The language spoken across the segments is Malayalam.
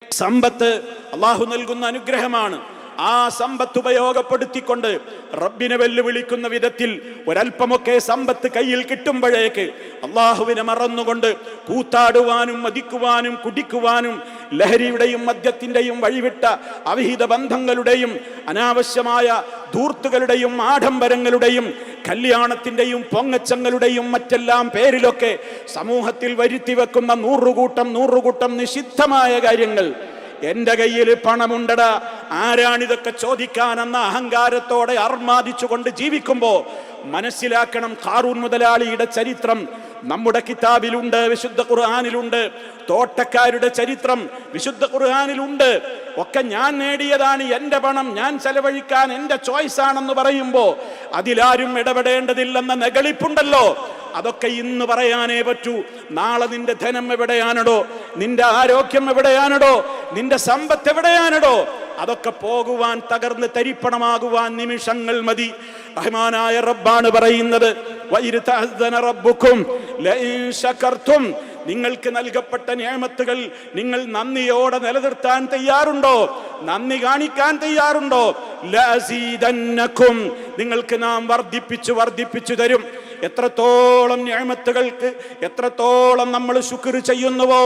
സമ്പത്ത് അള്ളാഹു നൽകുന്ന അനുഗ്രഹമാണ്. ആ സമ്പത്ത് ഉപയോഗപ്പെടുത്തിക്കൊണ്ട് റബ്ബിനെ വെല്ലുവിളിക്കുന്ന വിധത്തിൽ ഒരൽപ്പമൊക്കെ സമ്പത്ത് കയ്യിൽ കിട്ടുമ്പോഴേക്ക് അള്ളാഹുവിനെ മറന്നുകൊണ്ട് കൂത്താടുവാനും മതിക്കുവാനും കുടിക്കുവാനും ലഹരിയുടെയും മദ്യത്തിന്റെയും വഴിവിട്ട അവിഹിത ബന്ധങ്ങളുടെയും അനാവശ്യമായ ധൂർത്തുകളുടെയും ആഡംബരങ്ങളുടെയും കല്യാണത്തിന്റെയും പൊങ്ങച്ചങ്ങളുടെയും മറ്റെല്ലാം പേരിലൊക്കെ സമൂഹത്തിൽ വരുത്തി വെക്കുന്ന നൂറുകൂട്ടം നിഷിദ്ധമായ കാര്യങ്ങൾ. എന്റെ കയ്യിൽ പണമുണ്ടടാ, ആരാണിതൊക്കെ ചോദിക്കാനെന്ന അഹങ്കാരത്തോടെ അർമാദിച്ചുകൊണ്ട് ജീവിക്കുമ്പോ മനസ്സിലാക്കണം, ഖാറൂൻ മുതലാളിയുടെ ചരിത്രം നമ്മുടെ കിതാബിലുണ്ട്, വിശുദ്ധ ഖുർആനിലുണ്ട്. തോട്ടക്കാരുടെ ചരിത്രം വിശുദ്ധ ഖുർആനിലുണ്ട്. ഒക്കെ ഞാൻ നേടിയതാണ്, എന്റെ പണം ഞാൻ ചെലവഴിക്കാൻ എന്റെ ചോയ്സ് ആണെന്ന് പറയുമ്പോ അതിലാരും ഇടപെടേണ്ടതില്ലെന്ന നെകളിപ്പുണ്ടല്ലോ. അതൊക്കെ ഇന്ന് പറയാനേ പറ്റൂ. നാളെ നിന്റെ ധനം എവിടെയാണടോ, നിന്റെ ആരോഗ്യം എവിടെയാണടോ, നിന്റെ സമ്പത്ത് എവിടെയാണടോ? അതൊക്കെ പോകുവാൻ, തകർന്ന് തരിപ്പണമാകുവാൻ നിമിഷങ്ങൾ മതി. റഹ്മാനായ റബ്ബാണ് പറയുന്നത്, നിങ്ങൾക്ക് നൽകപ്പെട്ട നിഅമത്തുകൾ നിങ്ങൾ നന്ദിയോടെ നിലനിർത്താൻ തയ്യാറുണ്ടോ? നന്ദി കാണിക്കാൻ തയ്യാറുണ്ടോ? ലഅസീദന്നകും, നിങ്ങൾക്ക് നാം വർദ്ധിപ്പിച്ചു തരും. എത്രത്തോളം നിഅമത്തുകൾക്ക് എത്രത്തോളം നമ്മൾ ശുക്ർ ചെയ്യുന്നുവോ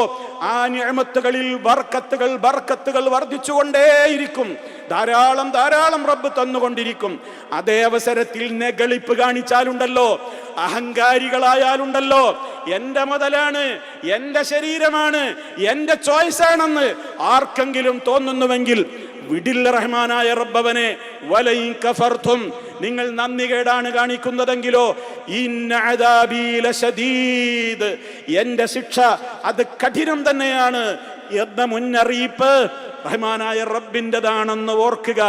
ആ നിഅമത്തുകളിൽ ബർക്കത്തുകൾ വർദ്ധിച്ചുകൊണ്ടേയിരിക്കും. ധാരാളം റബ്ബ് തന്നുകൊണ്ടിരിക്കും. അതേ അവസരത്തിൽ നെകളിപ്പ് കാണിച്ചാലുണ്ടല്ലോ, അഹങ്കാരികളായാലുണ്ടല്ലോ, എന്റെ മുതലാണ്, എന്റെ ശരീരമാണ്, എന്റെ ചോയ്സ് ആണെന്ന് ആർക്കെങ്കിലും തോന്നുന്നുവെങ്കിൽ വിടില്ല റഹ്മാനായ റബ്ബവനെ. വലൈൻ കഫർതും, നിങ്ങൾ നന്ദികേടാണ് കാണിക്കുന്നതെങ്കിലോ, ഇന്ന അദാബീ ലശദീദ്, എന്റെ ശിക്ഷ അത് കഠിനം തന്നെയാണ് എന്ന മുന്നറിയിപ്പ് റഹ്മാനായ റബ്ബിൻ്റെതാണെന്ന് ഓർക്കുക.